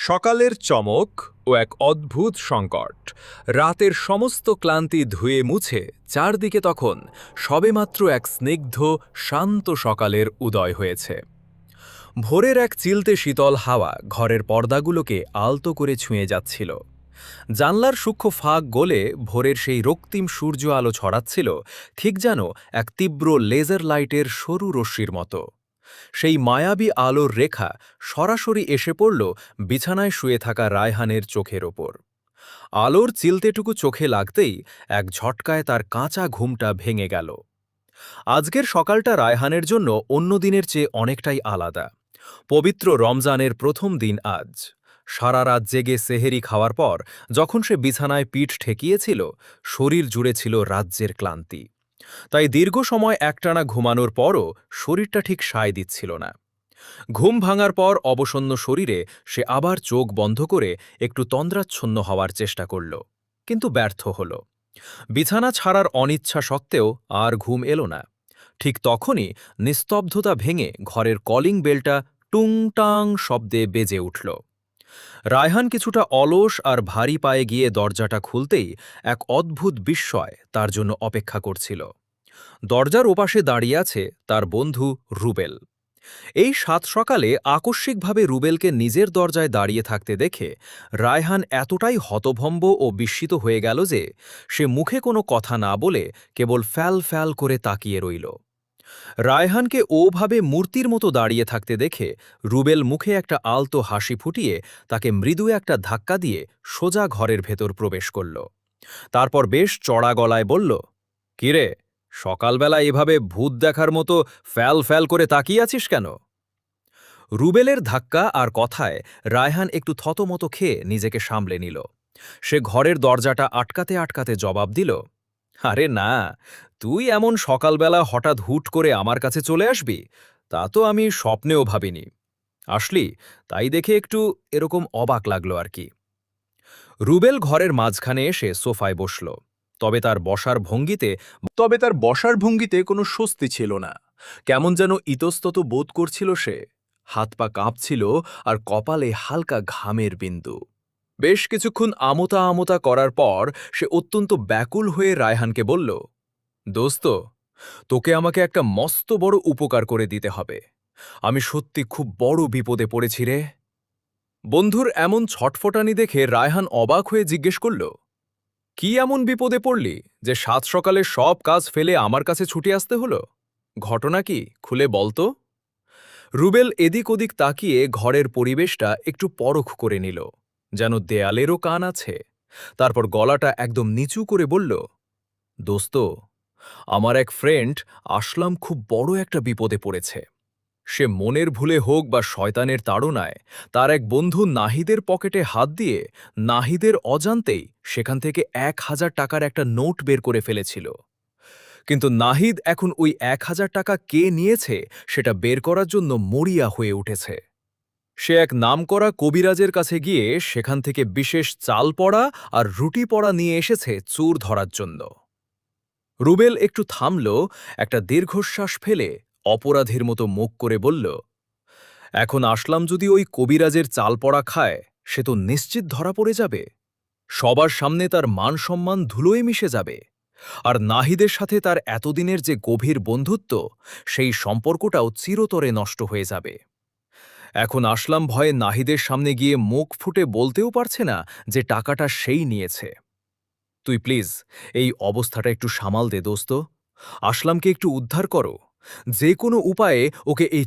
সকালের চমক ও এক অদ্ভুত সংকট। রাতের সমস্ত ক্লান্তি ধুয়ে মুছে চারদিকে তখন সবেমাত্র এক স্নিগ্ধ শান্ত সকালের উদয় হয়েছে। ভোরের এক চিলতে শীতল হাওয়া ঘরের পর্দাগুলোকে আলতো করে ছুঁয়ে যাচ্ছিল। জানলার সূক্ষ্ম ফাঁক গলে ভোরের সেই রক্তিম সূর্য আলো ছড়াচ্ছিল, ঠিক যেন এক তীব্র লেজার লাইটের সরু রশ্মির মতো। সেই মায়াবী আলোর রেখা সরাসরি এসে পড়ল বিছানায় শুয়ে থাকা রায়হানের চোখের ওপর। আলোর চিলতেটুকু চোখে লাগতেই এক ঝটকায় তার কাঁচা ঘুমটা ভেঙে গেল। আজকের সকালটা রায়হানের জন্য অন্য দিনের চেয়ে অনেকটাই আলাদা। পবিত্র রমজানের প্রথম দিন আজ। সারা রাত জেগে সেহেরি খাওয়ার পর যখন সে বিছানায় পিঠ ঠেকিয়েছিল, শরীর জুড়ে ছিল রাজ্যের ক্লান্তি। তাই দীর্ঘ সময় একটানা ঘুমানোর পরও শরীরটা ঠিক সায় দিচ্ছিল না। ঘুম ভাঙার পর অবসন্ন শরীরে সে আবার চোখ বন্ধ করে একটু তন্দ্রাচ্ছন্ন হওয়ার চেষ্টা করল, কিন্তু ব্যর্থ হল। বিছানা ছাড়ার অনিচ্ছা সত্ত্বেও আর ঘুম এলো না। ঠিক তখনই নিস্তব্ধতা ভেঙে ঘরের কলিং বেলটা টুং টাং শব্দে বেজে উঠল। রায়হান কিছুটা অলস আর ভারী পায়ে গিয়ে দরজাটা খুলতেই এক অদ্ভুত বিস্ময় তার জন্য অপেক্ষা করছিল। দরজার ওপাশে দাঁড়িয়ে আছে তার বন্ধু রুবেল। এই সাত সকালে আকস্মিকভাবে রুবেলকে নিজের দরজায় দাঁড়িয়ে থাকতে দেখে রায়হান এতটাই হতভম্ব ও বিস্মিত হয়ে গেল যে সে মুখে কোনো কথা না বলে কেবল ফ্যাল ফ্যাল করে তাকিয়ে রইল। রায়হানকে ওভাবে মূর্তির মতো দাঁড়িয়ে থাকতে দেখে রুবেল মুখে একটা আলতো হাসি ফুটিয়ে তাকে মৃদু একটা ধাক্কা দিয়ে সোজা ঘরের ভেতর প্রবেশ করল। তারপর বেশ চড়া গলায় বলল, কিরে, সকালবেলা এভাবে ভূত দেখার মতো ফ্যাল ফ্যাল করে তাকিয়ে আছিস কেন? রুবেলের ধাক্কা আর কথায় রায়হান একটু থতমত খেয়ে নিজেকে সামলে নিল। সে ঘরের দরজাটা আটকাতে আটকাতে জবাব দিল, আরে না, তুই এমন সকালবেলা হঠাৎ হুট করে আমার কাছে চলে আসবি তা তো আমি স্বপ্নেও ভাবিনি। আসলি, তাই দেখে একটু এরকম অবাক লাগলো আর কি। রুবেল ঘরের মাঝখানে এসে সোফায় বসল। তবে তার বসার ভঙ্গিতে কোনো স্বস্তি ছিল না। কেমন যেন ইতস্তত বোধ করছিল সে। হাত পা কাঁপছিল আর কপালে হালকা ঘামের বিন্দু। বেশ কিছুক্ষণ আমতা আমতা করার পর সে অত্যন্ত ব্যাকুল হয়ে রায়হানকে বলল, দোস্ত, তোকে আমাকে একটা মস্ত বড় উপকার করে দিতে হবে। আমি সত্যি খুব বড় বিপদে পড়েছি রে। বন্ধুর এমন ছটফটানি দেখে রায়হান অবাক হয়ে জিজ্ঞেস করল, কি এমন বিপদে পড়লি যে সাত সকালে সব কাজ ফেলে আমার কাছে ছুটে আসতে হলো? ঘটনা কি, খুলে বলতো। রুবেল এদিক ওদিক তাকিয়ে ঘরের পরিবেশটা একটু পরখ করে নিল, যেন দেয়ালেরও কান আছে। তারপর গলাটা একদম নিচু করে বলল, দোস্ত, আমার এক ফ্রেন্ড আসলাম খুব বড় একটা বিপদে পড়েছে। সে মনের ভুলে হোক বা শয়তানের তাড়নায় তার এক বন্ধু নাহিদের পকেটে হাত দিয়ে নাহিদের অজান্তেই সেখান থেকে ১,০০০ টাকার একটা নোট বের করে ফেলেছিল। কিন্তু নাহিদ এখন ওই ১,০০০ টাকা কে নিয়েছে সেটা বের করার জন্য মরিয়া হয়ে উঠেছে। সে এক নামকরা কবিরাজের কাছে গিয়ে সেখান থেকে বিশেষ চাল পড়া আর রুটি পড়া নিয়ে এসেছে চোর ধরার জন্য। রুবেল একটু থামল, একটা দীর্ঘশ্বাস ফেলে অপরাধীর মতো মুখ করে বলল, এখন আসলাম যদি ওই কবিরাজের চাল পড়া খায়, সে তো নিশ্চিত ধরা পড়ে যাবে। সবার সামনে তার মান সম্মান ধুলোয় মিশে যাবে। আর নাহিদের সাথে তার এতদিনের যে গভীর বন্ধুত্ব, সেই সম্পর্কটাও চিরতরে নষ্ট হয়ে যাবে। এখন আসলাম ভয়ে নাহিদের সামনে গিয়ে মুখ ফুটে বলতেও পারছে না যে টাকাটা সেই নিয়েছে। তুই প্লিজ এই অবস্থাটা একটু সামাল দে দোস্ত। আসলামকে একটু উদ্ধার করো। যে কোনো উপায়ে ওকে এই